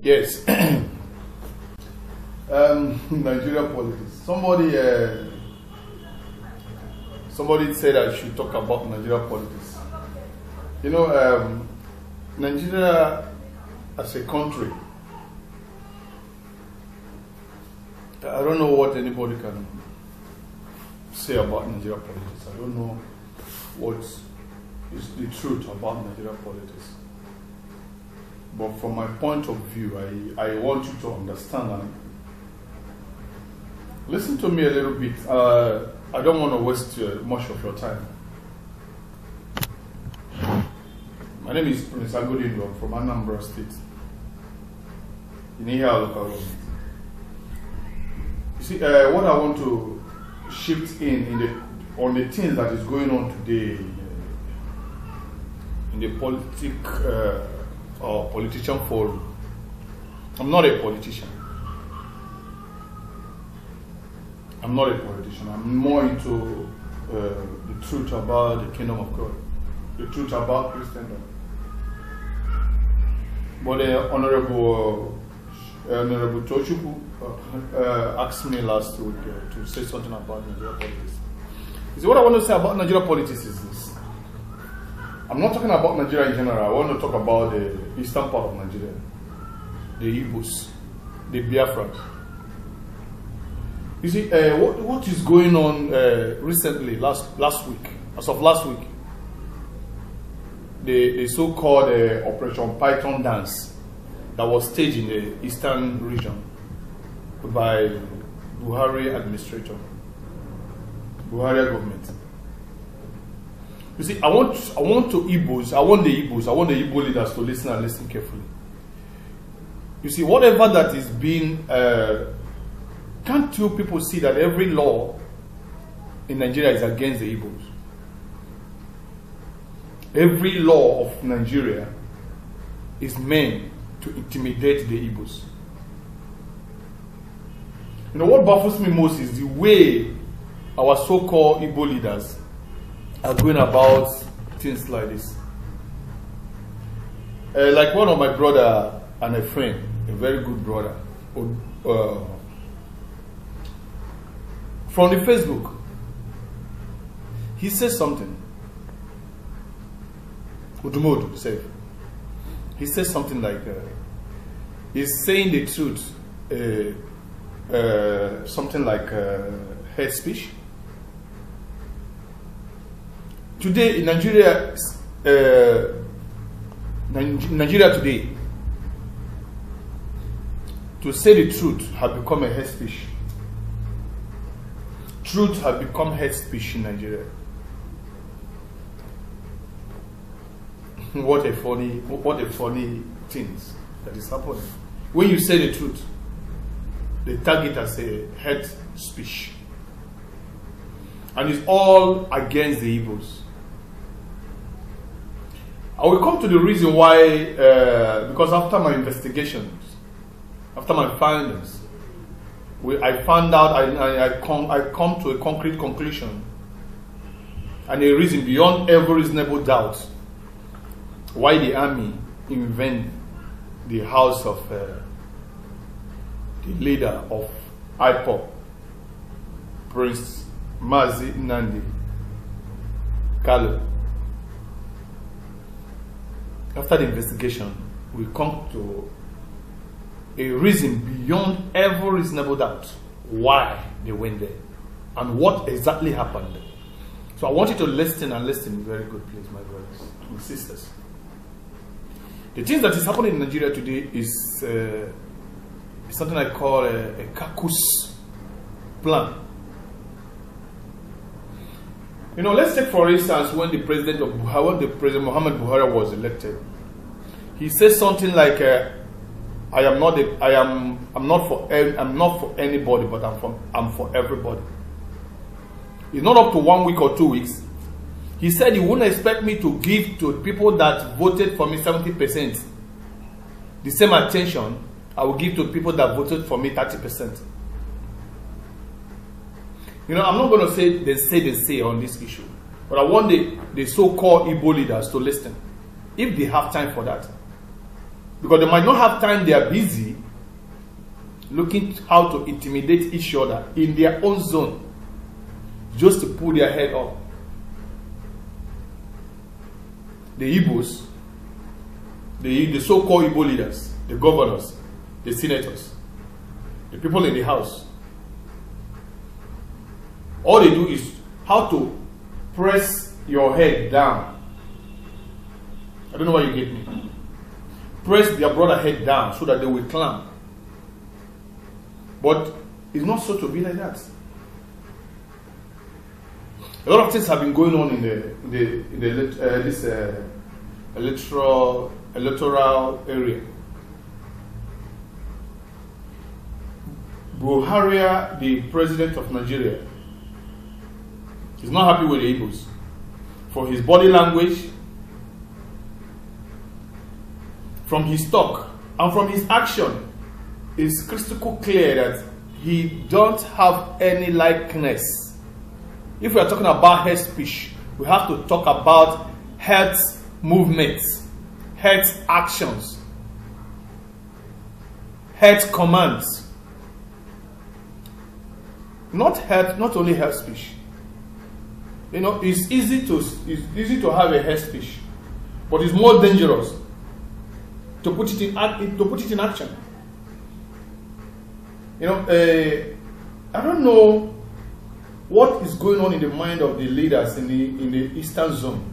Yes. Nigeria politics. Somebody said I should talk about Nigeria politics. You know, Nigeria as a country, I don't know what anybody can say about Nigeria politics. I don't know what is the truth about Nigeria politics. But from my point of view, I want you to understand and listen to me a little bit. I don't want to waste much of your time. My name is Prince Agodindo. I'm from Anambra State, in Ihia local government. You see, what I want to shift on the things that is going on today in the politician forum. I'm not a politician. I'm more into the truth about the kingdom of God, the truth about Christendom. But Honorable Tochukwu asked me last week to say something about Nigeria politics. You see, what I want to say about Nigeria politics is this. I'm not talking about Nigeria in general. I want to talk about the eastern part of Nigeria, the Igbos, the Biafrans. You see, what is going on recently, last week, as of last week, the so-called Operation Python dance that was staged in the eastern region by Buhari administration, Buhari government. You see, I want the Igbo leaders to listen and listen carefully. You see, whatever that is being, can't you people see that every law in Nigeria is against the Igbos? Every law of Nigeria is meant to intimidate the Igbos. You know, what baffles me most is the way our so-called Igbo leaders are going about things like this. Like one of my brother and a friend, a very good brother, from the Facebook, he says something. Udumodu said. He says something like, he's saying the truth, something like hate speech. Today in Nigeria, Nigeria today, to say the truth has become a hate speech. Truth has become hate speech in Nigeria. What a funny thing that is happening. When you say the truth, they tag it as a hate speech. And it's all against the Igbos. I will come to the reason why, because after my investigations, after my findings, I found out, I come to a concrete conclusion and a reason beyond every reasonable doubt why the army invent the house of the leader of IPOB, Prince Mazi Nnamdi Kanu. After the investigation, we come to a reason beyond every reasonable doubt why they went there and what exactly happened. So I want you to listen and listen very good, please, my brothers and sisters. The thing that is happening in Nigeria today is something I call a caucus plan. You know, let's take for instance when the President Muhammad Buhari was elected. He said something like, "I'm not for anybody, but I'm for everybody." It's not up to 1 week or 2 weeks. He said he wouldn't expect me to give to people that voted for me 70% the same attention I will give to people that voted for me 30%. You know, I'm not going to say they say on this issue, but I want the so-called Igbo leaders to listen, if they have time for that. Because they might not have time, they are busy looking how to intimidate each other in their own zone, just to pull their head up. The Igbos, the so-called Igbo leaders, the governors, the senators, the people in the house, all they do is how to press your head down. I don't know why you get me. Press their brother head down so that they will climb. But it's not so to be like that. A lot of things have been going on in this electoral area. Buhari, the president of Nigeria, is not happy with the Igbos. From his body language, from his talk, and from his action, it's crystal clear that he don't have any likeness. If we are talking about hate speech, we have to talk about hate movements, hate actions, hate commands. Not only hate speech. You know, it's easy to have a hate speech, but it's more dangerous to put it in action. You know, I don't know what is going on in the mind of the leaders in the Eastern Zone.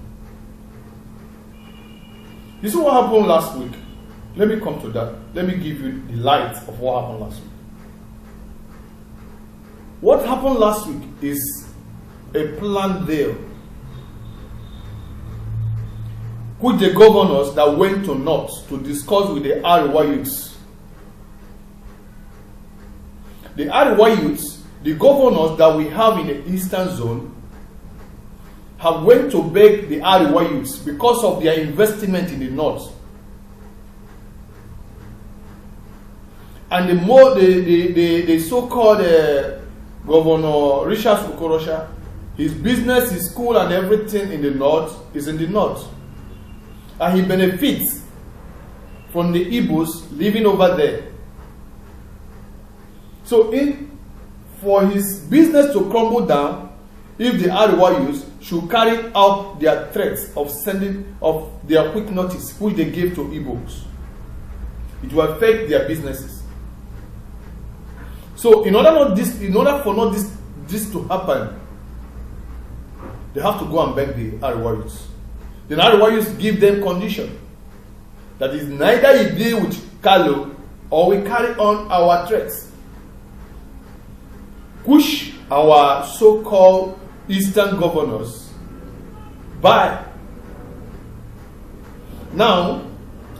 This is what happened last week. Let me come to that. Let me give you the light of what happened last week. What happened last week is a planned deal, which the governors that went to North to discuss with the Arewa youths. The Arewa youths, the governors that we have in the Eastern Zone, have went to beg the Arewa youths because of their investment in the North. And the so-called Governor Richard Okorosha, his business, his school and everything in the North is in the North. And he benefits from the Igbos living over there. So for his business to crumble down, if the Arewa youths should carry out their threats of sending of their quick notice, which they gave to Igbos, it will affect their businesses. So in order for this to happen, they have to go and beg the Arewa youths. The Arewa youths give them condition. That is, neither you deal with Kalu or we carry on our threats, push our so-called Eastern governors by. Now,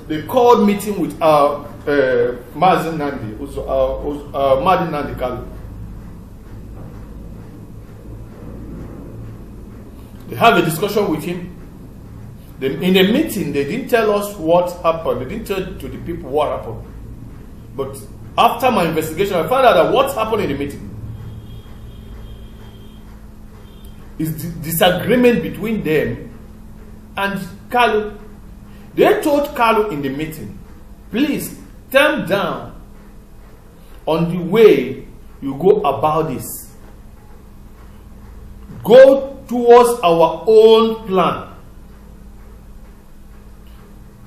they called meeting with our Mazi Nandi, Madi Nandi Kalu. They have a discussion with him. In the meeting, they didn't tell us what happened. They didn't tell to the people what happened. But after my investigation, I found out that what happened in the meeting is disagreement between them and Kalu. They told Kalu in the meeting, please calm down on the way you go about this. Go towards our own plan,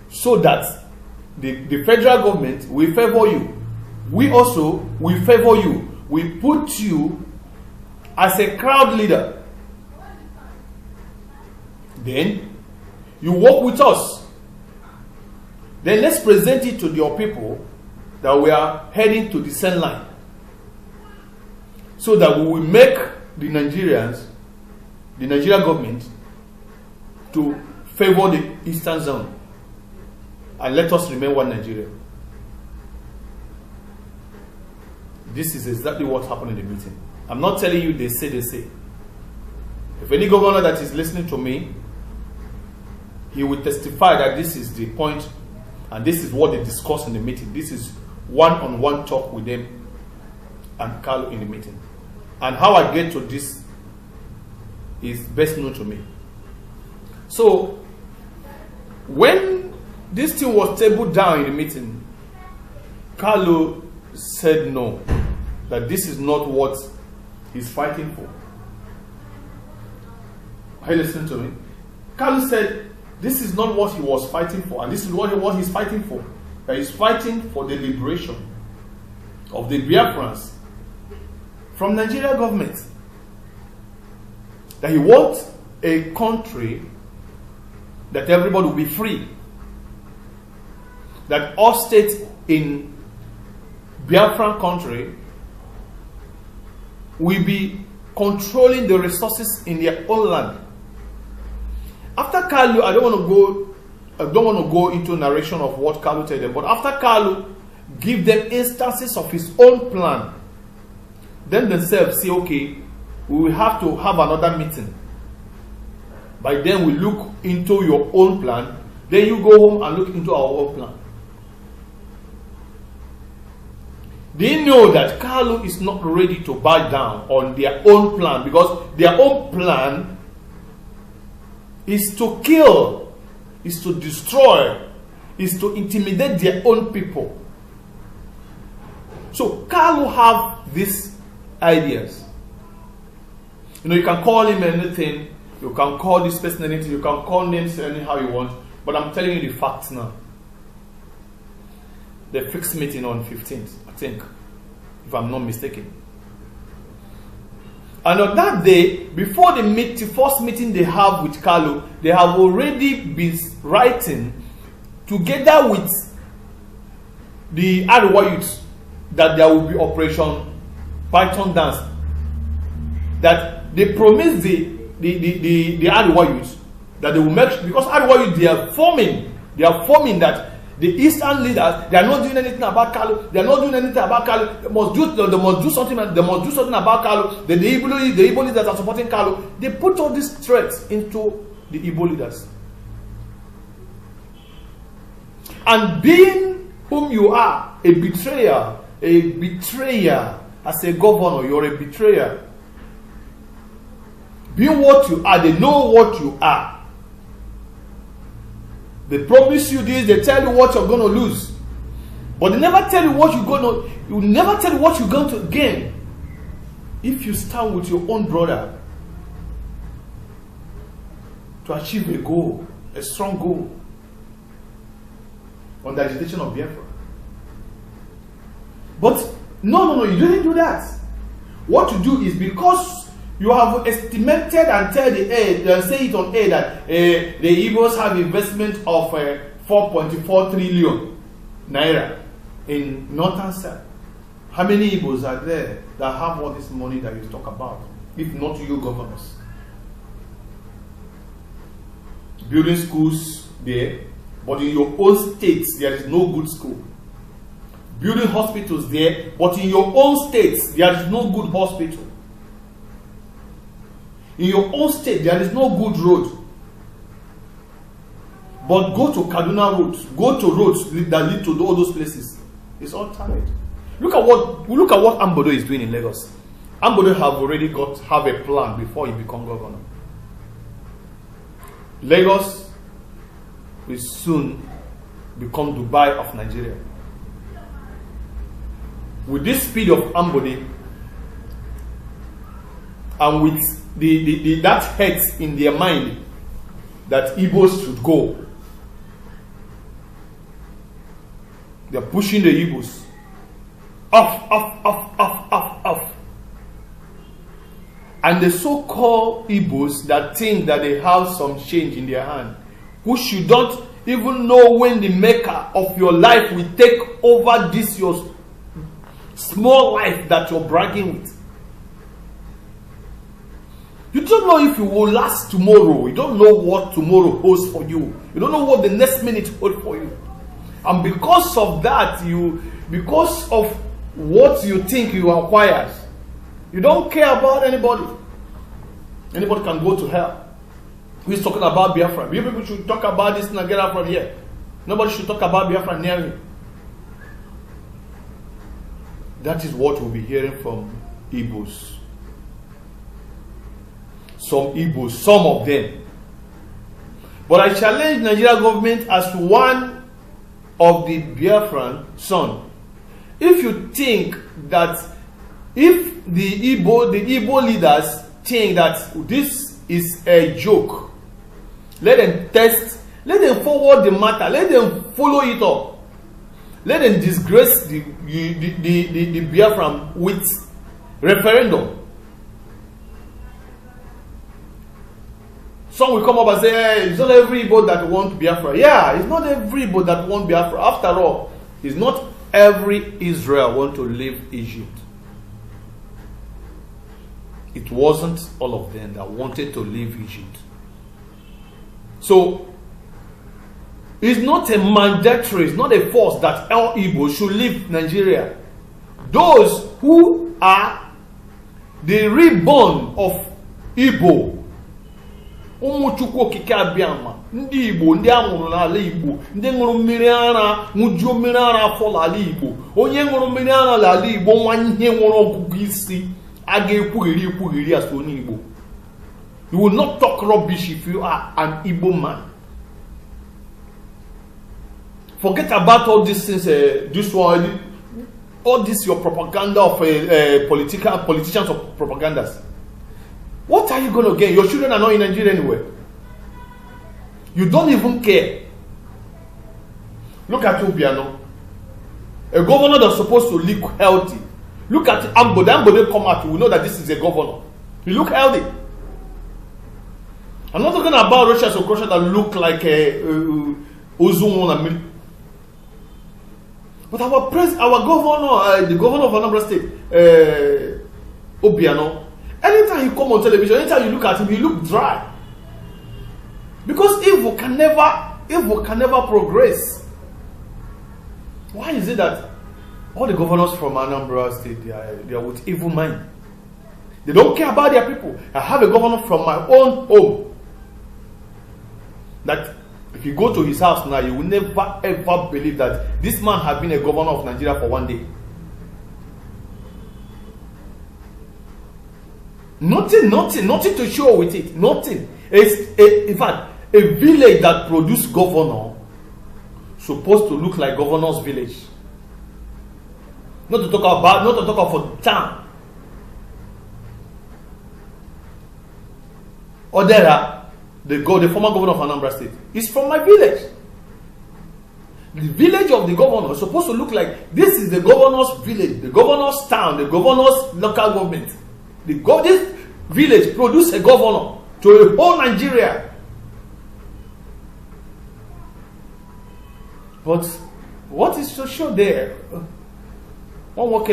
so that the federal government will favor you. We also will favor you. We put you as a crowd leader. Then you work with us. Then let's present it to your people that we are heading to the same line, so that we will make the Nigerian government to favor the Eastern Zone and let us remain one Nigeria. This is exactly what happened in the meeting. I'm not telling you they say. If any governor that is listening to me, he will testify that this is the point and this is what they discussed in the meeting. This is one-on-one talk with them and Kalu in the meeting. And how I get to this is best known to me. So when this thing was tabled down in the meeting, Kalu said no, that this is not what he's fighting for. Are you listening to me? Kalu said this is not what he was fighting for, and this is what he's fighting for. That he's fighting for the liberation of the Biafrans from Nigeria government. That he wants a country that everybody will be free. That all states in Biafran country will be controlling the resources in their own land. After Kalu, I don't want to go into narration of what Kalu told them, but after Kalu give them instances of his own plan, then themselves say, okay, we will have to have another meeting. By then we look into your own plan, then you go home and look into our own plan. They know that Kalu is not ready to back down on their own plan, because their own plan is to kill, is to destroy, is to intimidate their own people. So Kalu have these ideas. You know, you can call him anything, you can call this person anything, you can call names anyhow you want, but I'm telling you the facts now. The fixed meeting on 15th, I think, if I'm not mistaken. And on that day, before the first meeting they have with Kalu, they have already been writing together with the Arewa youth that there will be Operation Python Dance. That they promised the Arewa youth that they will make, because Arewa youth, they are forming that the Eastern leaders, they are not doing anything about Kalu. They are not doing anything about Kalu. They must do something. They must do something about Kalu. The Igbo leaders that are supporting Kalu, they put all these threats into the Igbo leaders. And being whom you are, a betrayer as a governor, you're a betrayer. Being what you are, they know what you are. They promise you this, they tell you what you're going to lose. But they never tell you what you're going to, you never tell you what you're going to gain. If you stand with your own brother to achieve a goal, a strong goal, on the agitation of Biafra. But no, you didn't do that. What you do is, because you have estimated and tell the aid, and say it on air that the Igbos have investment of 4.4 trillion naira in northern south. How many Igbos are there that have all this money that you talk about, if not you governors? Building schools there, but in your own states there is no good school. Building hospitals there, but in your own states there is no good hospital. In your own state, there is no good road. But go to Kaduna roads, go to roads that lead to all those places. It's all target. Look at what Ambodo is doing in Lagos. Ambodo have a plan before he become governor. Lagos will soon become Dubai of Nigeria. With this speed of Ambodo, and with that hate in their mind that Igbos should go, they're pushing the Igbos off. And the so-called Igbos that think that they have some change in their hand, which you don't even know when the maker of your life will take over this your small life that you're bragging with. You don't know if you will last tomorrow. You don't know what tomorrow holds for you. You don't know what the next minute holds for you. And because of that, because of what you think you acquired, you don't care about anybody. Anybody can go to hell. Who's talking about Biafra? You people should talk about this and get out from here. Nobody should talk about Biafra near me. That is what we'll be hearing from Igbos. Some Igbos, some of them. But I challenge Nigeria government as to one of the Biafran son. If you think that, if the Igbo leaders think that this is a joke, let them test, let them forward the matter, let them follow it up, let them disgrace the Biafran with referendum. Some will come up and say, hey, it's not every Igbo that want Biafra. Yeah, it's not every Igbo that want Biafra. After all, it's not every Israel want to leave Egypt. It wasn't all of them that wanted to leave Egypt. So, it's not a mandatory, it's not a force that all Igbo should leave Nigeria. Those who are the reborn of Igbo, Umuchukwu okike abịama, ndị Igbo, ndị amụrụ n'ala Igbo, ndị ṅụrụ mmiri ara, ṅụjuo mmiri ara afọ n'ala Igbo, onye ṅụrụ mmiri ara n'ala Igbo nwa ihe nwere ọgụgụ isi, a ga-ekwugheri as onye Igbo. You will not talk rubbish if you are an Igbo man. Forget about all these things, this one, all this your propaganda of politicians or propagandas. What are you going to get? Your children are not in Nigeria anyway. You don't even care. Look at Obiano. A governor that's supposed to look healthy. Look at Ambo. The Ambo come out. We know that this is a governor. You look healthy. I'm not talking about Russia or Croatia that look like Ozumona. But our governor, the governor of Anambra State, Obiano, anytime he come on television, anytime you look at him, he look dry. Because evil can never progress. Why is it that all the governors from Anambra State, they are with evil mind? They don't care about their people. I have a governor from my own home that if you go to his house now, you will never ever believe that this man has been a governor of Nigeria for one day. Nothing to show with it. Nothing. In fact, a village that produced governor supposed to look like governor's village. Not to talk about for town. Odera, the former governor of Anambra State, is from my village. The village of the governor is supposed to look like, this is the governor's village, the governor's town, the governor's local government. This village produced a governor to a whole Nigeria. But what is to show there? What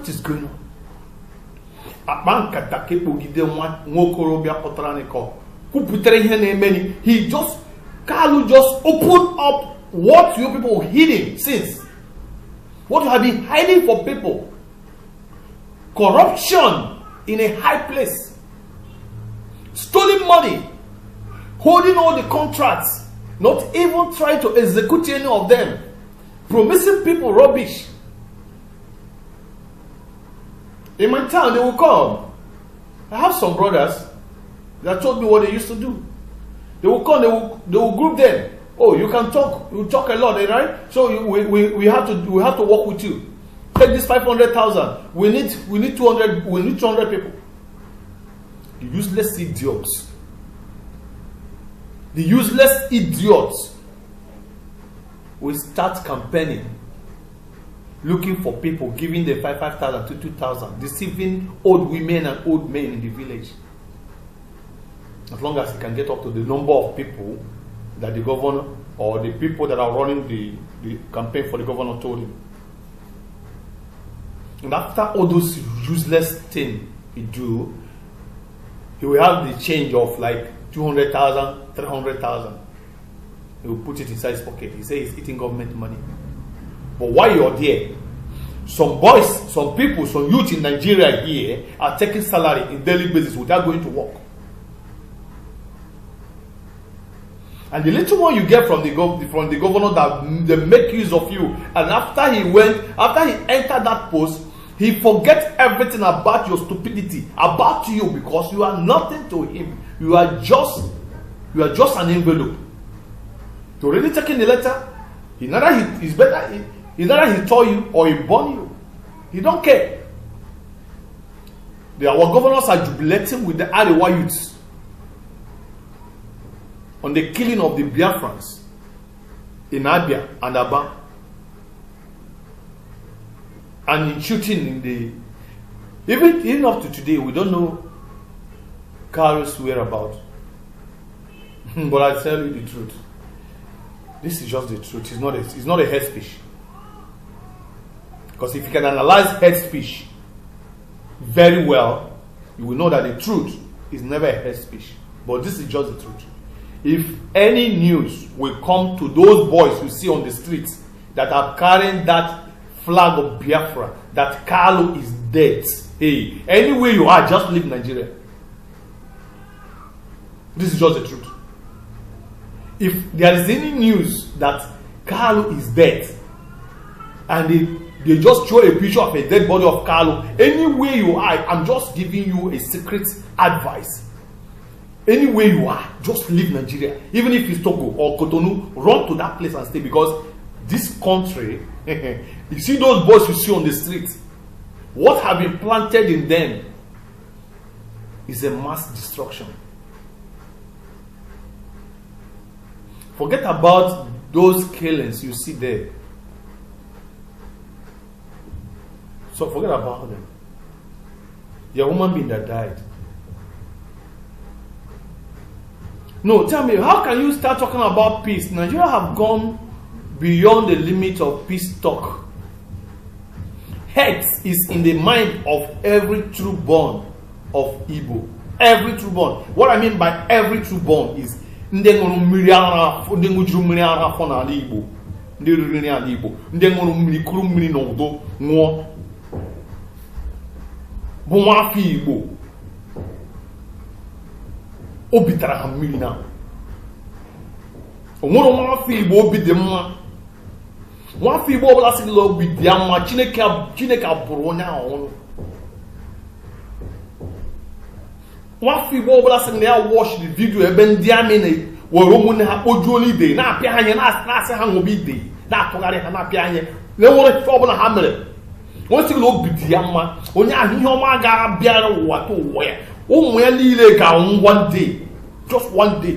is going on? Kalu just opened up what you people were hiding since. What you have been hiding for people. Corruption in a high place. Stolen money. Holding all the contracts. Not even trying to execute any of them. Promising people rubbish. In my town, they will come. I have some brothers that told me what they used to do. They will come, they will group them. Oh, you can talk. You talk a lot, right? So we have to work with you. Take this 500,000. We need 200. We need 200 people. The useless idiots. The useless idiots will start campaigning, looking for people, giving the 5,000 to 2,000, deceiving old women and old men in the village. As long as he can get up to the number of people that the governor or the people that are running the campaign for the governor told him. And after all those useless things he do, he will have the change of like 200,000, 300,000. He will put it inside his pocket. He says he's eating government money. But while you're there, some boys, some people, some youth in Nigeria here are taking salary in daily basis without going to work. And the little one you get from the governor that they make use of you, and after he entered that post, he forgets everything about your stupidity, about you, because you are nothing to him. You are just You are just an envelope. To really take in the letter, either he tore you or he burn you. He don't care. Our governors are jubilating with the Arewa youths on the killing of the Biafrans in Abia and Aba, and in shooting in the even up to today. We don't know Carol's whereabouts. But I tell you the truth. This is just the truth. It's not a hate speech. Because if you can analyze hate speech very well, you will know that the truth is never a hate speech. But this is just the truth. If any news will come to those boys you see on the streets that are carrying that flag of Biafra, that Carlo is dead, hey, anywhere you are, just leave Nigeria. This is just the truth. If there is any news that Carlo is dead, and they just show a picture of a dead body of Carlo, anywhere you are, I'm just giving you a secret advice. Anywhere you are, just leave Nigeria. Even if it's Togo or Cotonou, run to that place and stay, because this country, you see those boys you see on the street, what have been planted in them is a mass destruction. Forget about those killings you see there. So forget about them. Your human being that died. No, tell me, how can you start talking about peace? Nigeria have gone beyond the limit of peace talk. Hate is in the mind of every true born of Igbo. Every true born. What I mean by every true born is ndị ṅụrụ mmiri ara, ndị ṅụjuru mmiri ara afọ n'ala Igbo, ndị riri nri ala Igbo, ndị ṅụrụ mmiri kuru mmiri n'udo ṅụọ, bụ nwafọ Igbo. Obi tara ha mmiri na. O nwere nwafọ Igbo obi dị mma. Nwafọ Igbo ọbụla sị na obi dị mma, Chineke abụrụ onye ahụ ọnụ. Nwafọ Igbo ọbụla sị na ya watch the video ebe ndị amị na were ụmụnne ha kpojuo ide na-apịa ha anya, na-asị ha ṅụba ide, na-atụgharị ha, na-apịa anya, na-enwere ife ọbụla ha mere. Onye sị na obi dị ya mma, onye ahụ ihe ọma ga-abịara ụwa ta ụwa ya, ụmụ ya niile ga-anwụ one day, just one day.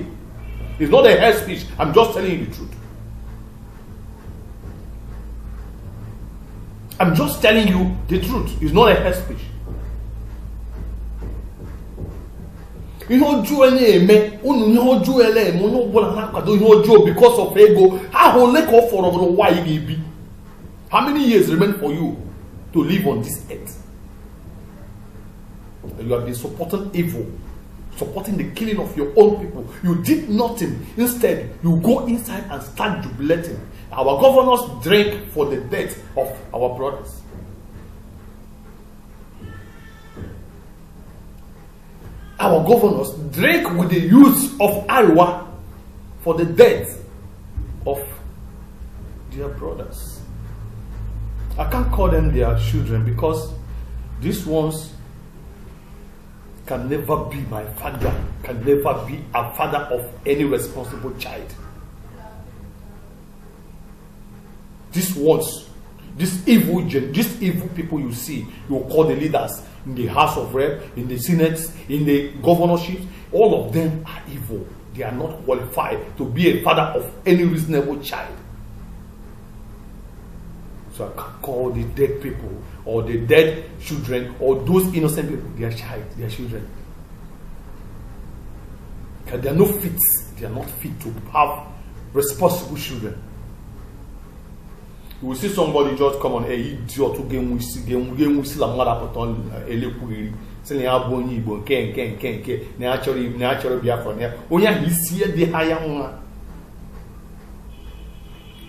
It's not a hate speech. I'm just telling you the truth. I'm just telling you the truth. It's not a hate speech. Ihe ọjọọ na-eme, unu ihe ọjọọ ele-eme, onye ọbụla na-akwado ihe ọjọọ because of ego. How ole ka ọ fọrọ n'ụwa ị ga-ebi? How many years remain for you to live on this earth? You have been supporting evil, supporting the killing of your own people. You did nothing. Instead, you go inside and start jubilating. Our governors drank for the death of our brothers. Our governors drank with the youth of Arewa for the death of their brothers. I can't call them their children because these ones can never be my father, can never be a father of any responsible child. These ones, these evil people you see, you call the leaders in the House of Rep, in the Senate, in the governorship, all of them are evil. They are not qualified to be a father of any reasonable child. So I can't call the dead people or the dead children or those innocent people their child, their children. Because they are not fit. They are not fit to have responsible children. You will see somebody just come on a idiot to game we see la mother put on elekwiri. Say na abonyi Igbo nke natural Biafra na. Onya hisi the higher one.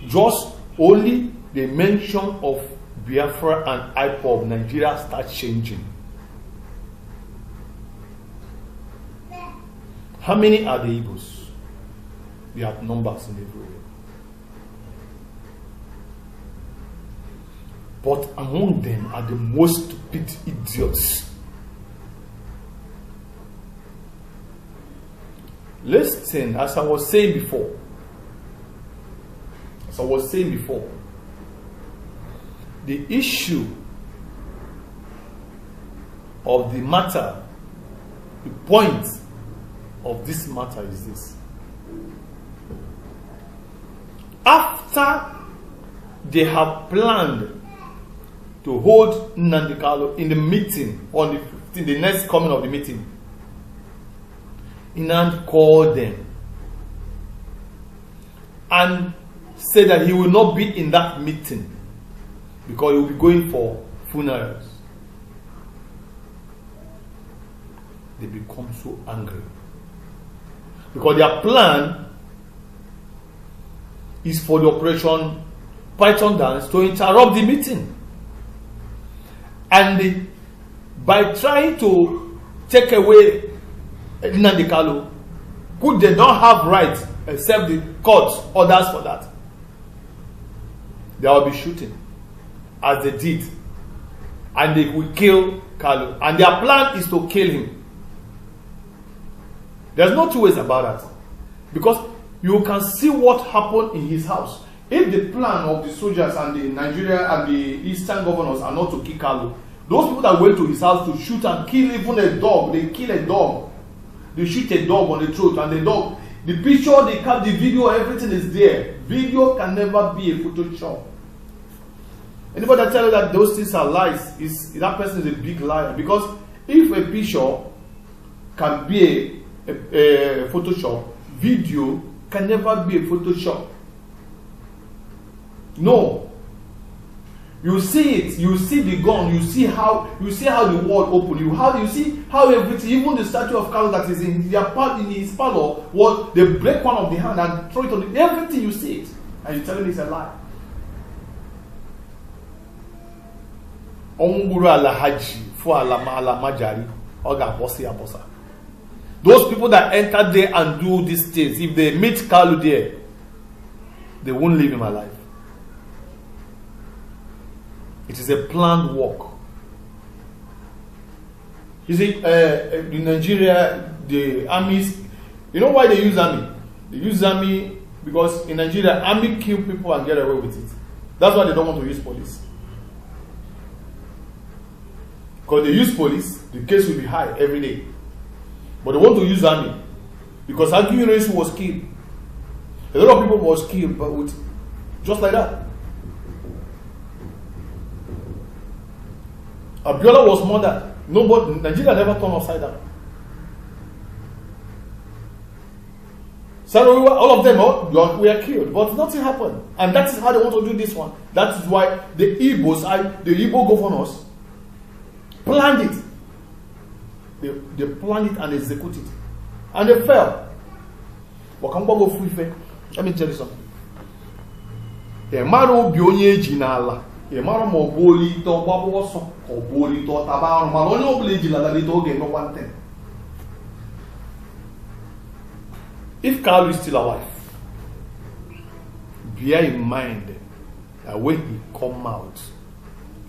Just only the mention of Biafra and IPOB, Nigeria starts changing. How many are the Igbos? We have numbers in everywhere. But among them are the most stupid idiots. Listen, as I was saying before, the issue of the matter, the point of this matter is this. After they have planned to hold Nnamdi Kanu in the meeting on the 15th, the next coming of the meeting, Nnamdi called them and said that he will not be in that meeting because he will be going for funerals. They become so angry because their plan is for the Operation Python Dance to interrupt the meeting, and by trying to take away Nnamdi Kanu, who they don't have rights except the court orders for that, they will be shooting as they did, and they will kill Kanu, and their plan is to kill him. There's no two ways about that, because you can see what happened in his house. If the plan of the soldiers and the Nigeria and the Eastern governors are not to kill Kanu, those people that went to his house to shoot and kill even a dog, they kill a dog. They shoot a dog on the throat, and the dog, the picture, they cut the video, everything is there. Video can never be a Photoshop. Anybody that tell you that those things are lies, that person is a big liar. Because if a picture can be a Photoshop, video can never be a Photoshop. No. You see it, you see the gun, you see how the world open, you see how everything, even the statue of Kanu that is in his parlor, what they break one of the hand and throw it on the, everything you see it, and you tell me it's a lie. Those people that enter there and do these things, if they meet Kanu there, they won't leave him alive. It is a planned work. You see, in Nigeria, the armies, you know why they use army? They use army because in Nigeria, army kill people and get away with it. That's why they don't want to use police. Because they use police, the case will be high every day. But they want to use army because Aguirre was killed. A lot of people was killed, but with just like that. Abiola was murdered. Nobody, Nigeria never turned upside down. So all of them were killed, but nothing happened. And that is how they want to do this one. That is why the Igbo governors planned it. They planned it and executed it. And they fell. Let me tell you something. If Kanu is still alive, bear in mind that when he come out,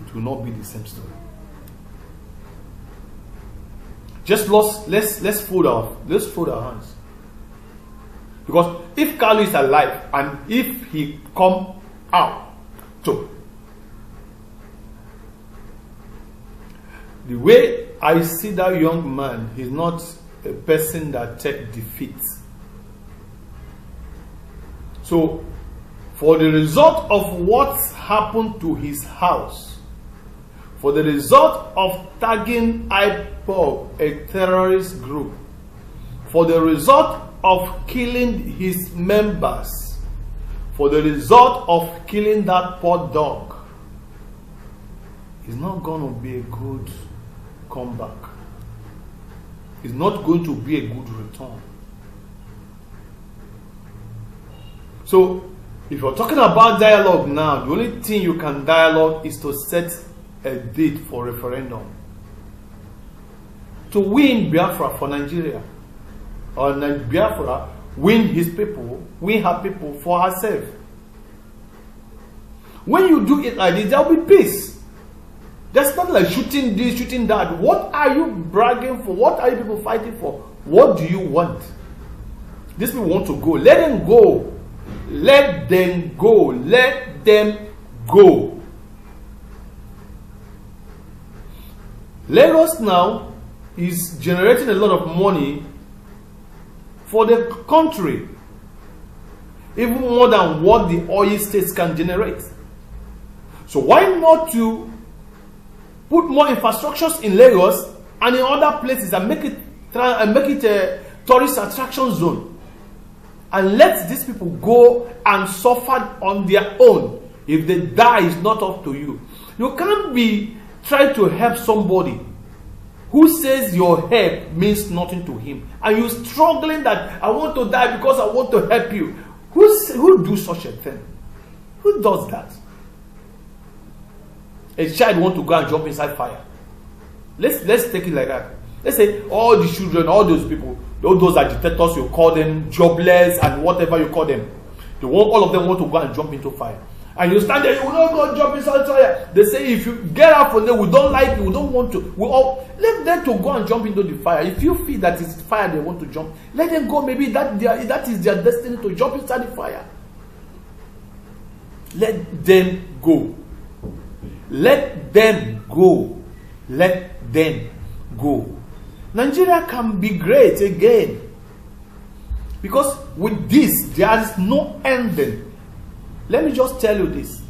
it will not be the same story. Just let's fold our hands. Because if Kanu is alive and if he come out, so the way I see that young man, he's not a person that take defeat. So, for the result of what happened to his house, for the result of tagging IPOB, a terrorist group, for the result of killing his members, for the result of killing that poor dog, it's not going to be a good comeback. It's not going to be a good return. So, if you're talking about dialogue now, the only thing you can dialogue is to set a date for referendum. To win Biafra for Nigeria. Or Biafra win his people, win her people for herself. When you do it like this, there will be peace. That's not like shooting this, shooting that. What are you bragging for? What are you people fighting for? What do you want? These people want to go. Let them go. Let them go. Let them go. Lagos now is generating a lot of money for the country, even more than what the oil states can generate. So why not to put more infrastructures in Lagos and in other places and make it a tourist attraction zone, and let these people go and suffer on their own. If they die, it's not up to you. You can't be trying to help somebody who says your help means nothing to him, and you're struggling that I want to die because I want to help you. Who do such a thing? Who does that? A child want to go and jump inside fire. Let's take it like that. Let's say all the children, all those people, all those agitators, you call them jobless and whatever you call them, all of them want to go and jump into fire. And you stand there, you will not go jump inside fire. They say if you get out from there, we don't like you, we don't want to. We all let them to go and jump into the fire. If you feel that it's fire they want to jump, let them go. Maybe that is their destiny to jump inside the fire. Let them go. Let them go. Let them go. Nigeria can be great again. Because with this, there is no ending. Let me just tell you this.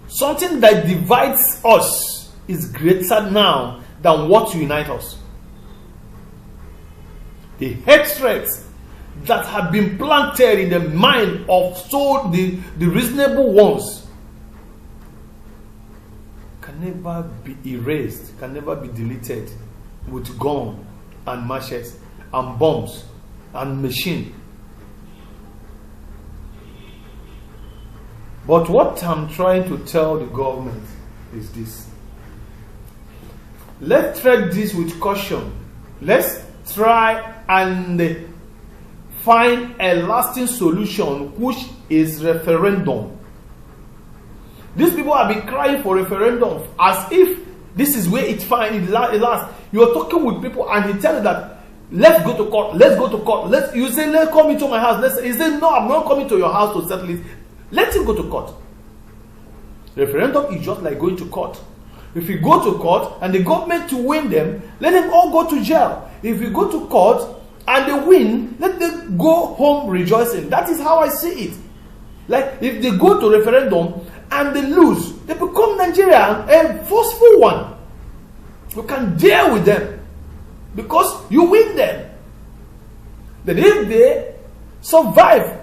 Something that divides us is greater now than what unites us. The hatred that have been planted in the mind of the reasonable ones can never be erased, can never be deleted with gun and machetes and bombs and machine. But what I'm trying to tell the government is this. Let's tread this with caution. Let's try and find a lasting solution, which is referendum. These people have been crying for referendum as if this is where it's fine, it lasts. You're talking with people and he tells you that let's go to court, let's go to court. You say, let's come into my house. He says, no, I'm not coming to your house to settle it. Let him go to court. Referendum is just like going to court. If you go to court and the government to win them, let them all go to jail. If you go to court and they win, let them go home rejoicing. That is how I see it. Like if they go to referendum and they lose, they become Nigeria a forceful one. You can deal with them because you win them. But if they survive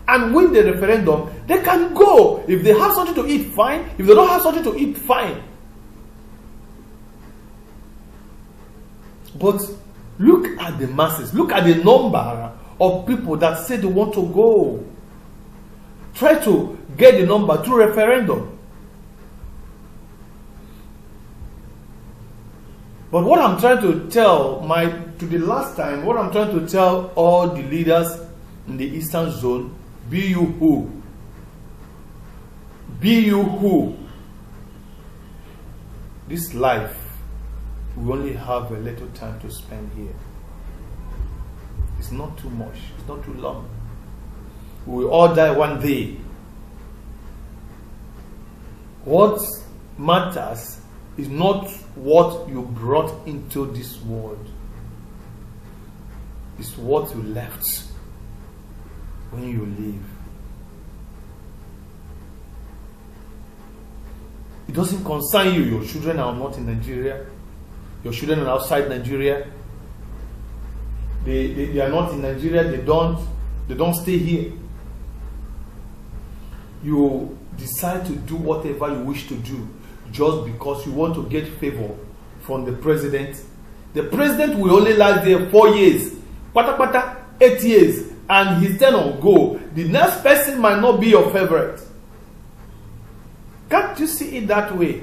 and win the referendum, they can go. If they have something to eat, fine. If they don't have something to eat, fine. But look at the masses. Look at the number of people that say they want to go. Try to get the number through referendum. But what I'm trying to tell what I'm trying to tell all the leaders in the Eastern Zone, be you who. Be you who. This life, we only have a little time to spend here. It's not too much. It's not too long. We will all die one day. What matters is not what you brought into this world. It's what you left when you leave. It doesn't concern you. Your children are not in Nigeria. Your children are outside Nigeria. They are not in Nigeria. They don't stay here. You decide to do whatever you wish to do just because you want to get favor from the president. The president will only last there 4 years. Pata 8 years. And his turn on go. The next person might not be your favorite. Can't you see it that way?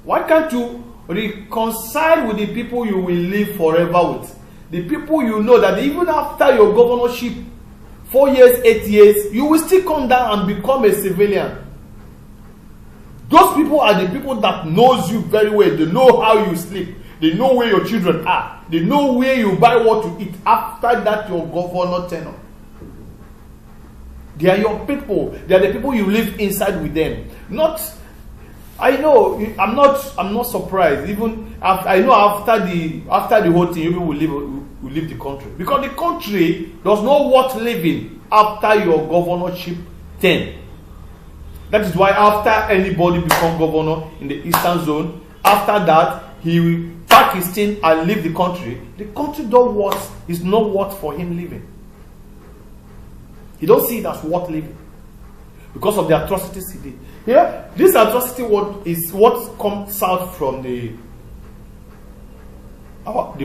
Why can't you reconcile with the people you will live forever with? The people you know that even after your governorship, 4 years, 8 years, you will still come down and become a civilian. Those people are the people that knows you very well. They know how you sleep. They know where your children are. They know where you buy what to eat. After that, your governor tenure. They are your people. They are the people you live inside with them. Not, I know. I'm not surprised. Even after, I know after the whole thing, you will leave the country, because the country does not worth living after your governorship term. That is why after anybody become governor in the eastern zone, after that he will pack his thing and leave the country. The country is not worth for him living. He don't see it as worth living because of the atrocities he did. Yeah, this atrocity is what comes out from the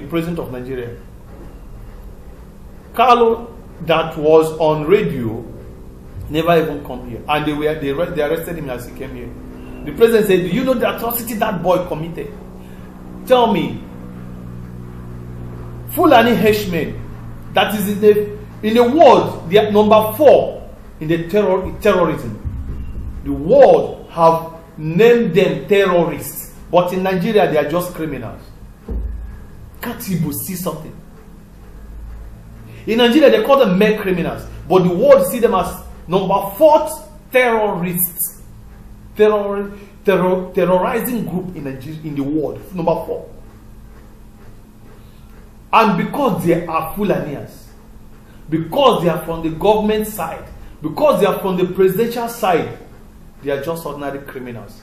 president of Nigeria. Carlo, that was on radio, never even come here, and they arrested him as he came here. The president said, "Do you know the atrocity that boy committed? Tell me, Fulani henchmen that is in the world, they are number 4 in the terrorism. The world have named them terrorists, but in Nigeria they are just criminals. Can't you see something? In Nigeria they call them mere criminals, but the world see them as number 4th terrorists, terrorizing group in the world, number 4. And because they are Fulanians, because they are from the government side, because they are from the presidential side, they are just ordinary criminals.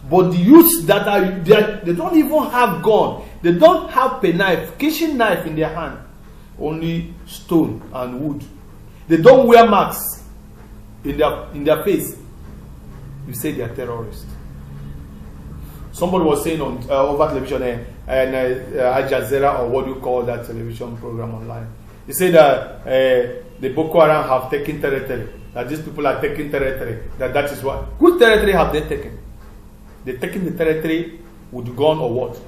But the youths that are there, they don't even have gun, they don't have a knife, kitchen knife in their hand, only stone and wood. They don't wear masks in their face. You say they are terrorists. Somebody was saying on over television and Al Jazeera, or what do you call that television program online? He said that the Boko Haram have taken territory. That these people are taking territory. That is what. Whose territory have they taken? They taken the territory with gun or what?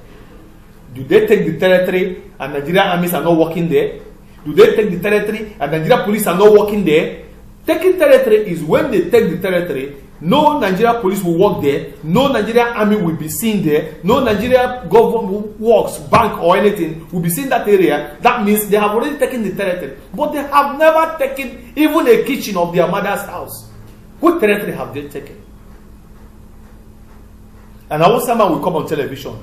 Do they take the territory and Nigerian armies are not working there? Do they take the territory and Nigerian police are not working there? Taking territory is when they take the territory, no Nigerian police will work there, no Nigerian army will be seen there, no Nigerian government works, bank or anything will be seen in that area. That means they have already taken the territory. But they have never taken even a kitchen of their mother's house. What territory have they taken? And our someone will come on television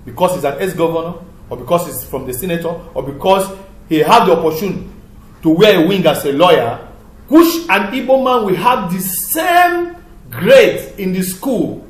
because he's an ex-governor, or because he's from the senator, or because he had the opportunity to wear a wing as a lawyer, which an Igbo man will have the same grade in the school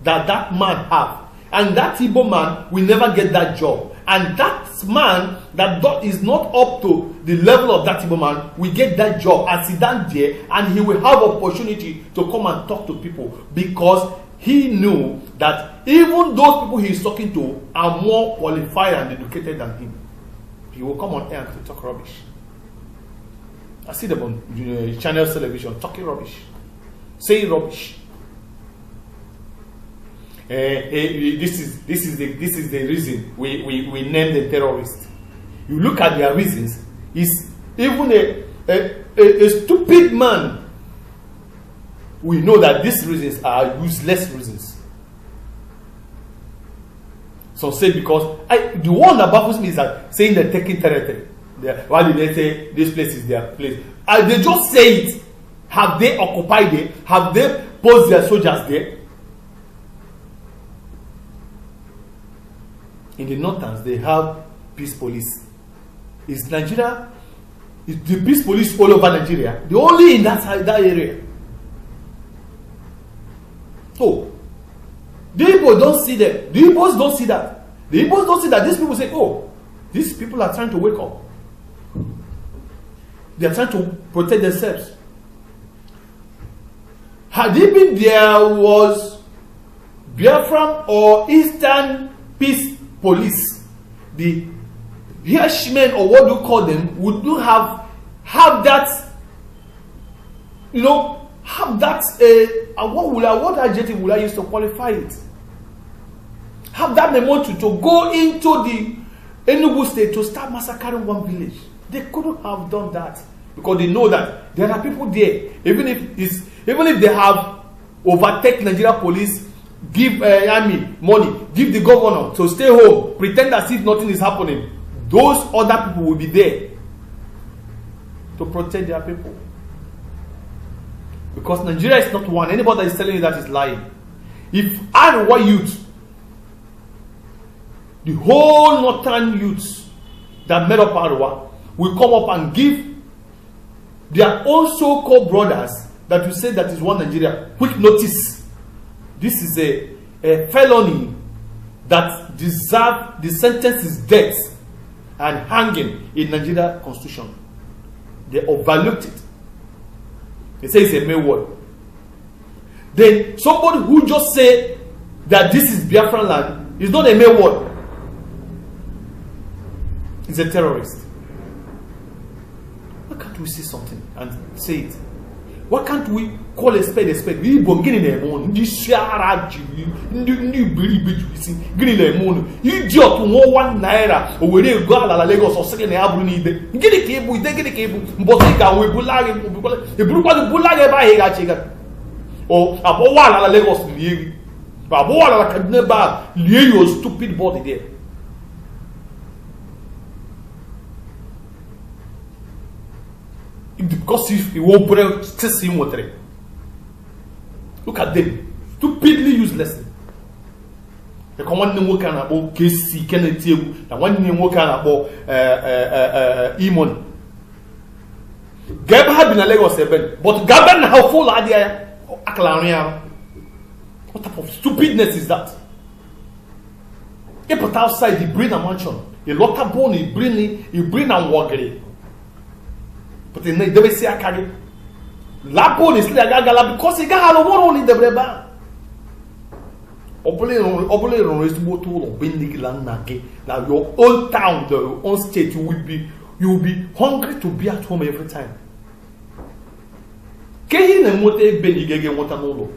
that man have, and that Igbo man will never get that job, and that man that is not up to the level of that Igbo man will get that job and sit down there, and he will have opportunity to come and talk to people, because he knew that even those people he is talking to are more qualified and educated than him. He will come on air to talk rubbish. I see them on channels television talking rubbish, saying rubbish. This is the reason we name the terrorists. You look at their reasons. Is even a stupid man. We know that these reasons are useless reasons. So say because the one that baffles me is that saying they're taking territory. Why did they say this place is their place? They just say it. Have they occupied it? Have they posted their soldiers there? In the northerns, they have peace police. Is Nigeria? Is the peace police all over Nigeria? They're only in that area. So the Igbos don't see them. The Igbos don't see that. The Igbos don't see that. These people say, "Oh, these people are trying to wake up. They are trying to protect themselves." Had it been there was Biafran or Eastern Peace Police, the henchmen or what you call them would do have that, have that what adjective would I use to qualify it? Have that memo to go into the Enugu state to start massacring one village. They couldn't have done that because they know that there are people there. Even if they have overtaken Nigeria police give army money, give the governor to stay home, pretend as if nothing is happening. Those other people will be there to protect their people. Because Nigeria is not one. Anybody that is telling you that is lying. If Arewa youth, the whole northern youths that made up Arewa, will come up and give their own so-called brothers that you say that is one Nigeria quick notice. This is a felony that deserves, the sentence is death and hanging in Nigeria constitution. They overlooked it. They say it's a mere word. Then somebody who just say that this is Biafran land is not a mere word. He's a terrorist. Why can't we see something and say it? Why can't we call a spade a spade? We bongini na emono. Ndi shara jiwi. Ndi biri bijuisi. Gini na emono. Idiot mo 1 naira. Owere ego ala Lagos o seke na aburu ni ibe. Gini ka ebu ide gini ka ebu. Mbosi ka we bulage eburu kwa bulage ba he ga chega. O abo wa ala Lagos liegi. Abo wa ala Kaduna ba liegi your stupid body there. Because if you won't put still see water. Look at them, stupidly useless. The command work and about KC Kennedy, the one name work and about Emon. Gab had been a Lagos 7, but Gaban how full idea Aklaria. What type of stupidness is that? He put outside the bring a mansion, a lot of bone, he bring and walk it. But they never say a carry. Lapo is like Agala because he got a war only the Breba. Opulate is more tool of Bindigilan Naki. Now your own town, your own state, you will be hungry to be at home every time. Kehin and Mote Benigage Watanolo.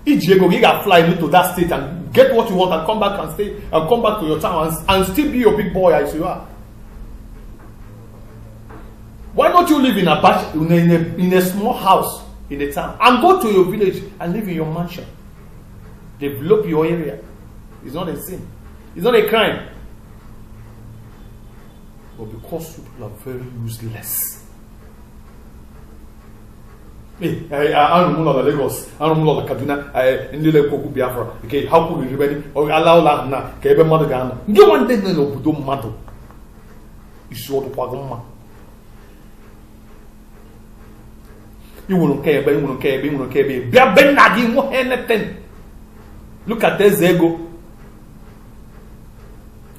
Each year you got fly into that state and get what you want and come back and stay and come back to your town and still be your big boy as you are. Why don't you live in a small house in the town and go to your village and live in your mansion? Develop your area. It's not a sin. It's not a crime. But because people are very useless. Hey, I don't know Lagos. I don't know Kaduna. In Lile Koku Biafra. Okay, how could we really allow that now? Kebe mother Ghana. You want to know Budo Mato? You saw the Pagoma. You won't care, but you won't care, but you won't care. Ben won't anything. Look at Ezego.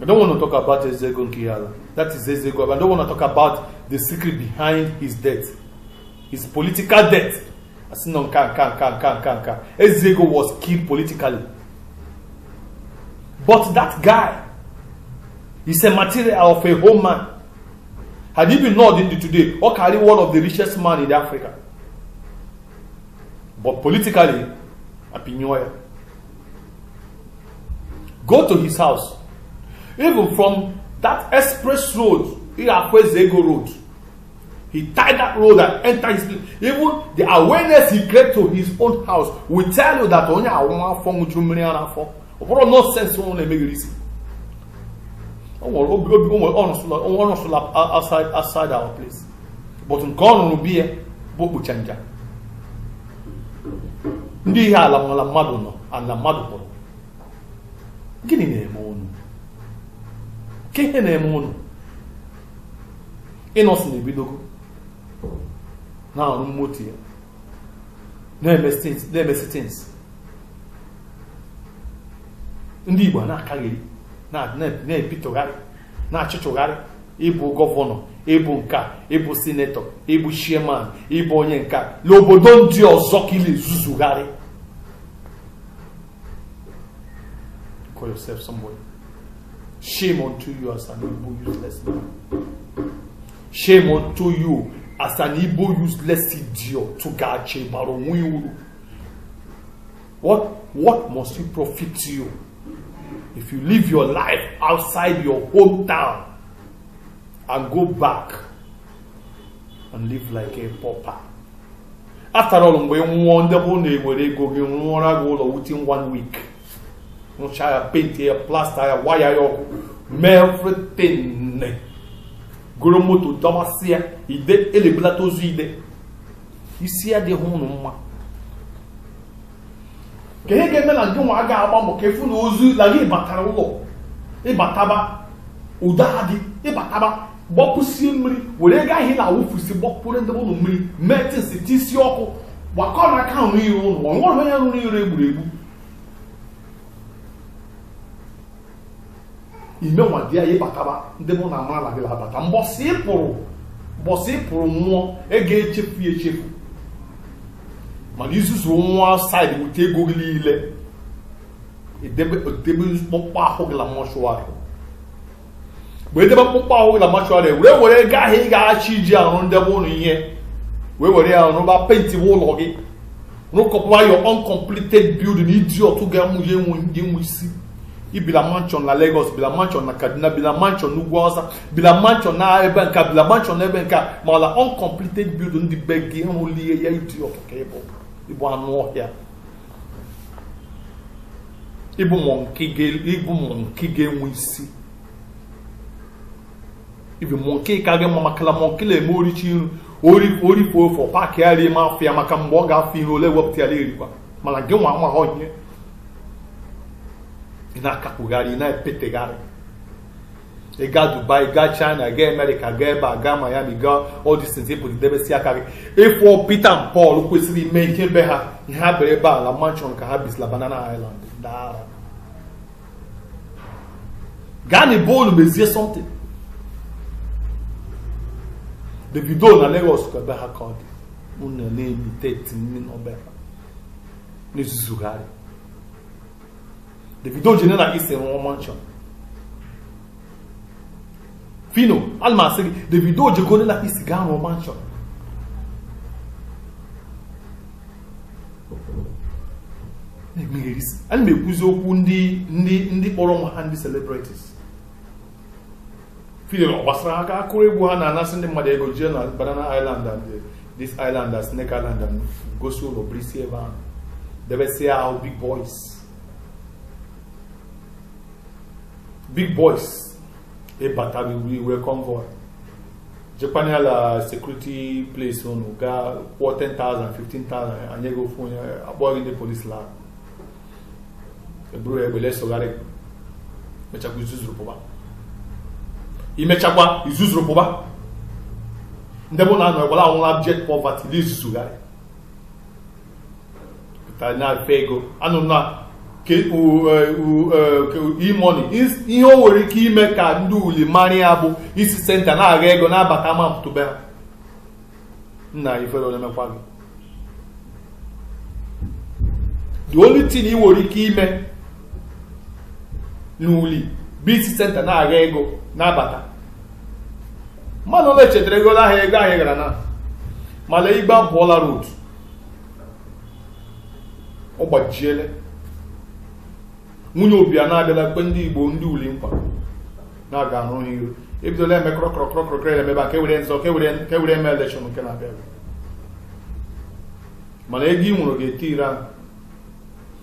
I don't want to talk about Ezego and Kiala. That is Ezego. I don't want to talk about the secret behind his death. His political death. I said, no, can. Ezego was killed politically. But that guy is a material of a home man. Had he been not in today, or carry one of the richest man in Africa. But politically, Apinyoya. Go to his house. Even from that express road, Zego road, he tied that road and entered his place. Even the awareness he created to his own house will tell you that only I want from which you no sense on the mechanism. Outside our place. But in Ghana will be a book changer. Ndi ha la mmadụ nọ and la mmadụ pụrụ. Gịnị na-eme unu? Ke ihe na-eme unu? Ịnọsị na-ebidogo na-arụ mmoti ya na-eme things. Ndị Igbo na-akaghịrị na-epitogharị na-achịchụgharị ịbụ gọvanọ, ịbụ nka, ịbụ sinetọ, ịbụ chairman, ịbụ onye nka n'obodo ndị ọzọ ka ị na-ezuzugharị. Call yourself somebody. Shame unto you as an Igbo useless man. Shame unto you as an Igbo useless idiot to gache baronwu. What must it profit you if you live your life outside your hometown and go back and live like a pauper? after all mgbe nwụọ ndị bụ na-ewere ego gị rụọra gị ụlọ within 1 week rụchaa ya paint ya plasta ya waya ya ọkụ mee everything goro moto dọmasị ya ide elebelata ozu ide isi ya dịghị ụnụ mma ka ihe ga-eme na ndị nwa ga-agba mbọ ka efu na ozu na gị batara ụlọ ịbataba ụda ha dị ịbataba gbọpụsie mmiri were ego ahụ na-awụfusi gbọpụrụ ndị ụlọ mmiri metinsi tisi ọkụ gbakọ na aka nrụ ire ụlọ ọnwụrụ onye rụrụ ire egburu egbu ime nwadị ya ịbataba ndị mụ na amara gị abata mbọsị ịpụrụ nwụọ ego echefu ya echefu mana izuzu nwa saịdị wute ego gị niile edebe mkpụkpọ ahụ gị na mọshụarị mgbe edebe mkpụkpọ ahụ gị na mọshụarị were ego ahụ ị ga-achị iji arụ ndebe ụlọ ihe were ya rụba penti ụlọ gị rụkọpụwa your uncompleted building iji otu ga-amụghị enwe isi ibila mansion na Lagos, bila mansion na Kaduna, bila mansion n'Ugwu Awụsa, bila mansion na ebe nka, bila mansion na ebe nka, ma la uncompleted building ndị be gị enwulie ya iti ọtụka ịbụ anụ ọhịa ịbụ monkey ga-enwe isi ịbụ monkey ka gị makala monkey na-eme orichi iru orifo ofe paakị ya rie ma afọ ya maka mgbe ọ ga-afọ ihe ole wepụta ya erikwa mana gị nwa amaghị ihe na-akapụgharị na-epetegharị ịga Dubai, ga China, ga America, ga ebe a, ga Miami, ga all these things ịpụtidebesi aka gị ịfọ Peter and Paul kwesịrị ime ihe be ha ihe ha bere ebe a la mansion ka ha bisila Banana Island dara gaa na bolu mezie something Davido na Lagos ka ebe ha ka ọ dị unu na-emiteti nne n'ọbe ha n'ezuzugharị Davido jene na isi rụọ mansion Fino almasị gị Davido jegone na isi gaa rụọ mansion ana m ekwuzi okwu ndị kpọrọ nwa ha ndị celebrities Fino gbasara aka akụrụ egwu ha na-anasị ndị mmadụ ego jee na Banana Island and this island and Snake Island and gosi ụlọ brisi ebe ahụ debesia ahụ big boys ebata we convoy Japan la security place on ga 10,000 15,000 anye go fun abogin the police la ebro ebele sogare mechakwa izuzuru poba imechakwa izuzuru poba ndebo na no ebola awon abject poverty li izuzugare ta na fego anu na e-money ihe o nwere ike ime ka ndị uli mara ya bụ isi senta na-agha ego na-abata ma mpụtụbe ha nna ifere onye mekwa gị the only thing i nwere ike ime n'uli bụ isi senta na-agha ego na-abata mmadụ ole chetara ego ahịa ego ahịa gara na mala igba bụọla road ọ gbajiele nwunye obi a na-abịala kpe ndị Igbo ndị uli mkpa na-aga arụ ha iro ebidola eme krọkrọkrọkrọkrọ emebe a ka ewere nzọ ka ewere eme elekshọn nke na-abịa mana ego ị nwụrụ ga-ete ire ahụ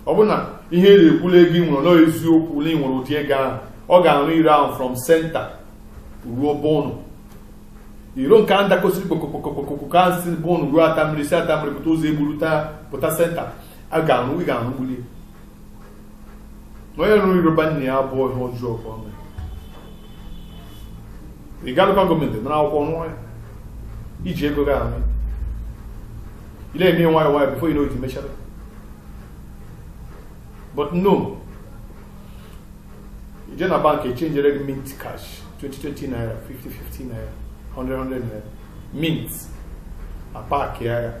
ọ bụ na ihe na-ekwula ego ị nwụrụ nọ eziokwu na ị nwere ụdị ego ahụ ọ ga-arụ ire ahụ from center ruo bọnụ iro nke a ndakọsiri kpokokpokokpoko ka si bọnụ ruo atamiri si atamiri pụta ụzọ egburu pụta senta ị ga-arụ gbulie onye rụrụ iroba nne ya abụọ ihe ọjọọ ka ọ mere ị ga lokal gọọmenti nara akwụkwọ nwa ya iji ego ga ahụ ile eme nwayọ nwayọ before you know it mechara but no ije na bank echenjere gị mint cash 20 naira 50 naira 100 naira mint apaki ya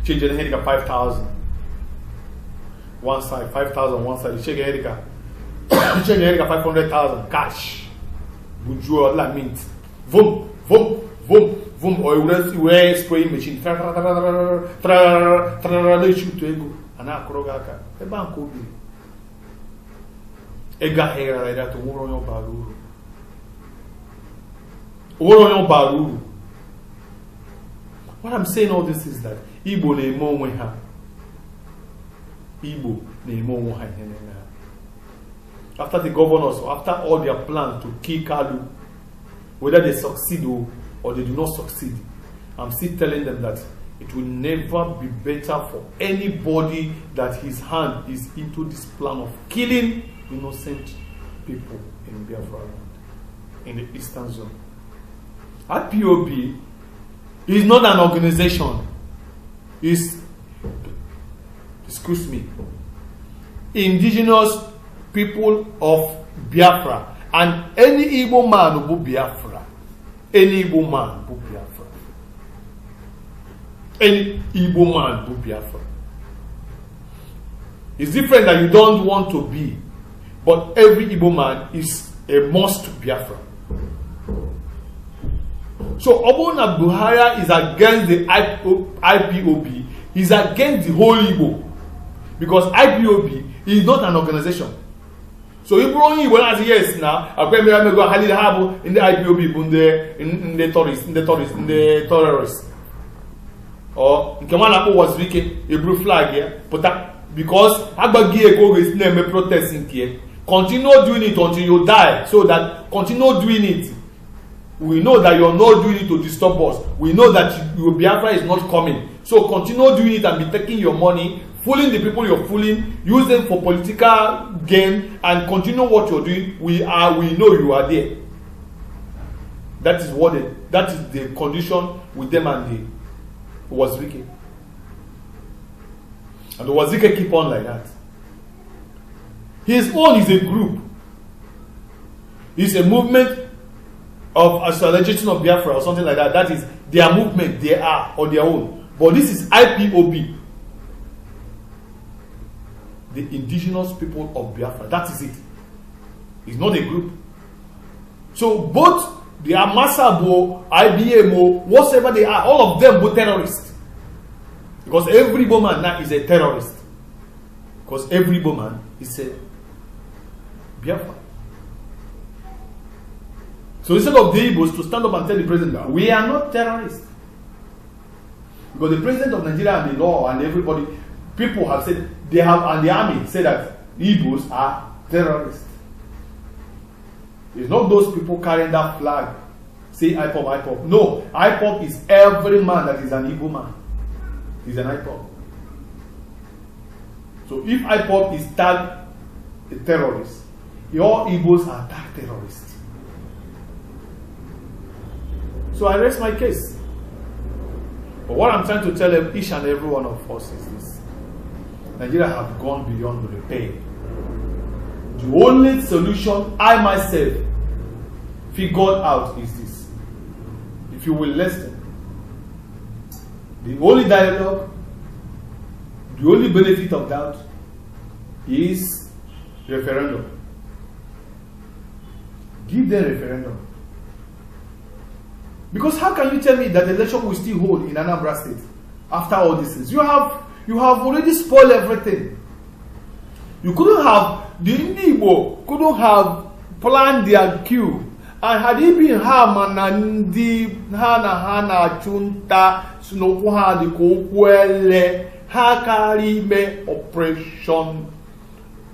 chenjere ihe dịka 5,000 one side, 5,000 one side. You check Erica. You check Erica 500,000 cash. Buju la mint. Vum. Or you spray machine. They shoot to ego. Ana krogaka. E bank obi. Ega hera like that. Woro yon baruru. What I'm saying all this is that Igbo na-eme onwe ha. Igbo na-eme onwe ha ihe na-eme ha. After the governors, or after all their plans to kill Kalu, whether they succeed or they do not succeed, I'm still telling them that it will never be better for anybody that his hand is into this plan of killing innocent people in Biafra land, in the eastern zone. IPOB is not an organization. It's, excuse me, indigenous people of Biafra, and any Igbo man who Biafra, any Igbo man who Biafra, any Igbo man who Biafra. It's different that you don't want to be, but every Igbo man is a must to Biafra. So Obona Buhari is against the IPOB, is against the whole Igbo, because IPOB is not an organization. So Igbo only when as yes now, I go Halil Habu in the IPOB in the terrorists. Or Kemana was wicked, a blue flag here, but that because Agbagi Eko is name protesting here. Continue doing it until you die, so that continue doing it. We know that you're not doing it to disturb us. We know that your Biafra is not coming. So continue doing it and be taking your money, fooling the people you're fooling, use them for political gain, and continue what you're doing. We know you are there. That is the condition with them and the Wazirike. And the Wazirike keep on like that. His own is a group. It's a movement of association of Biafra or something like that. That is their movement, they are on their own. But this is IPOB, the indigenous people of Biafra. That is it. It's not a group. So both the Amasabo, IBMO, whatever they are, all of them were terrorists. Because every Igbo now is a terrorist. Because every Igbo is a Biafra. So instead of the Igbos to stand up and tell the president that we are not terrorists, because the president of Nigeria and the law and everybody, people have said, they have, and the army say that Igbos are terrorists. It's not those people carrying that flag, say IPOB, IPOB. No, IPOB is every man that is an Igbo man. He's an IPOB. So if IPOB is tagged a terrorist, all Igbos are tagged terrorists. So I rest my case. But what I'm trying to tell each and every one of us is this: Nigeria have gone beyond repair. The only solution I myself figured out is this: if you will listen, the only dialogue, the only benefit of that is referendum. Give them referendum. Because how can you tell me that the election will still hold in Anambra State after all these things? You have already spoiled everything. You couldn't have, the Igbo couldn't have planned their queue. And had it been Hamanandi, Hana Chunta, Sunokuha, the Kokwele, Hakarime Operation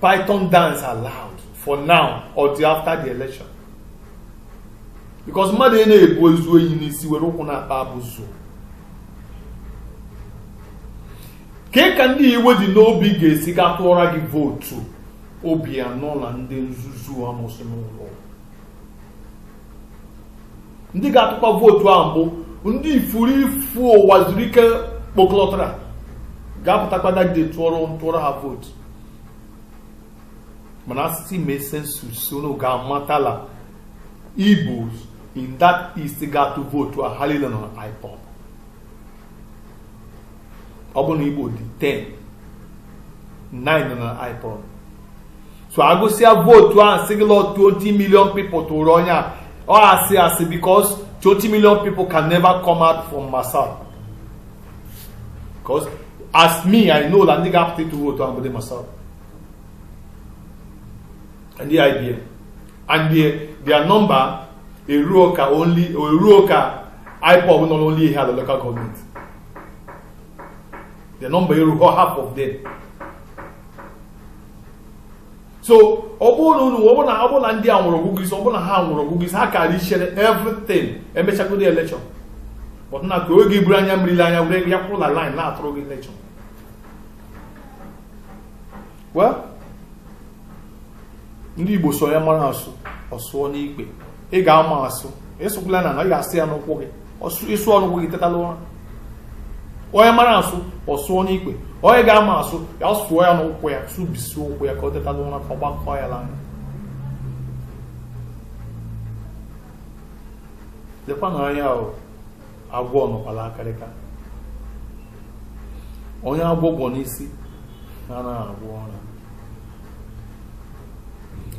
Python Dance allowed for now or till after the election. Because mother ene bozu yinisi we roku na babuzo. Ke kan di iwe di no bi ga-esi ka tụọra gị votu obi anọ na ndị nzuzu amosu n'ụlọ. Ndị ga-atụkwa votu ahụ bụ ndị ifuru ifu Wazirike kpokọlọtara ga-apụtakwa that day tụọrọ ha votu. Mana asị mee census so no ga-amatala Igbos in that East got to vote to a Halil on IPOB. Obon Igbo did 10, 9 on an IPOB. So I go say a vote to a single 20 million people to run ya. Or I say because 20 million people can never come out from Masar. Because as me, I know that they got to vote to Ambode Masar. And the idea. And their number, a Ruoka IPOB will not only have the local government. the number you half of them. So ọbụna ndị a nwụrụ ọgụgụ isi ọbụna ha nwụrụ ọgụgụ isi ha kara ichere everything emechagodi election but na ka oge buru anya mmiri anya were ya kwụrụ na line na-atụrụ gị election. Well, ndị Igbo so ya mara asụ ọsụọ n'ikpe ị ga-ama asụ ịsụkwala na ị ga-asị ya n'ụkwụ gị ịsụ ọnụkwụ gị tetala ụra. Onye mara asụ ọsụọ n'ikpe onye ga-ama asụ ya sụọ ya n'ụkwụ ya sụbisi ụkwụ ya ka ọ tetala ụra ka ọ gbakọ ya n'anya. Lekwa na anya agwọ nọkwala akarịka onye agwọgwọ n'isi na agwọ ọra.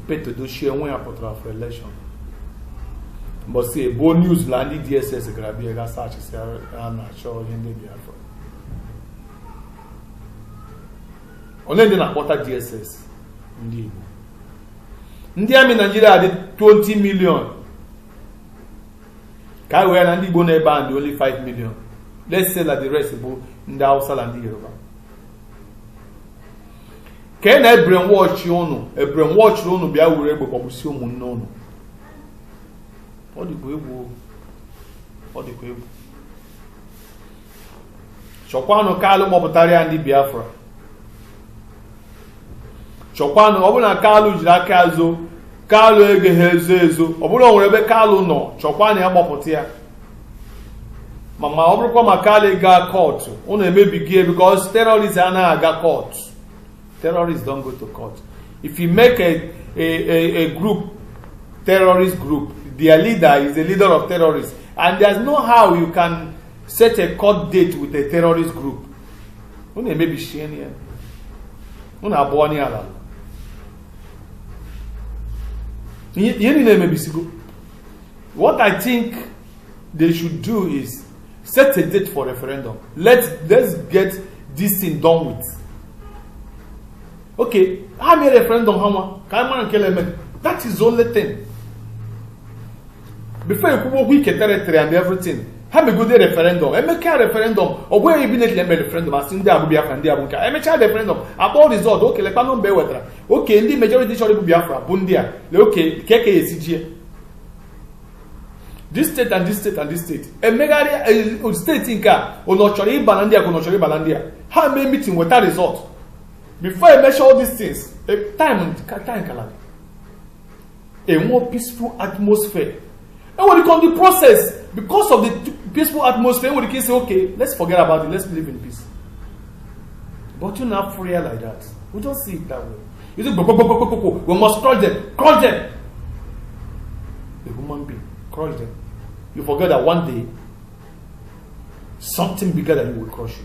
Peter Edochie onwe ya pụtara for election but see ebo news la ndị DSS gara bịa ga sachisi a na-achọ ihe ndị Biafra. Onye ndị na-akpọta DSS ndị Igbo ndị amị Nigeria dị 20 million ka a wee na ndị Igbo na-ebe a dị only 5 million. Let's say that the rest bụ ndị Hausa na ndị Yoruba. Ka na brainwash unu bịa were egbe kpọgbusi ụmụnne unu. Ọ dịkwa egwu. Chọkwanụ Kalụ gbapụtara ya ndị Biafra. Chọkwanụ ọ bụrụ na Kalụ jiri aka azụ Kalụ egeghị ezo ọ bụrụ o nwere ebe Kalụ nọ chọkwanụ ya gbapụta ya. Ma ọ bụrụkwa ma Kalụ gaa kọtụ unu emebigie because terrorists anaghị aga kọtụ. Terrorists don't go to court. If you make a group, terrorist group, their leader is the leader of terrorists, and there's no how you can set a court date with a terrorist group. Maybe what I think they should do is set a date for referendum. Let's get this thing done with. Okay, how many referendum that is the only thing. Before you go weak territory and everything, have a good referendum. Make a referendum or where you been a referendum as in the Abuja and the Abuja. Make a referendum about result. Okay, like Panon Bewetra. Okay, in the majority of Biafra, Bundia. Okay, KKCG. This state and this state and this state. A mega state in car or not Balandia. How many meeting with that result? Before I measure all these things, time a more peaceful atmosphere. And when you come to the process, because of the peaceful atmosphere, when you can say, okay, let's forget about it, let's live in peace. But you're not free like that. We don't see it that way. You say, we must crush them. The human being, crush them. You forget that one day, something bigger than you will crush you.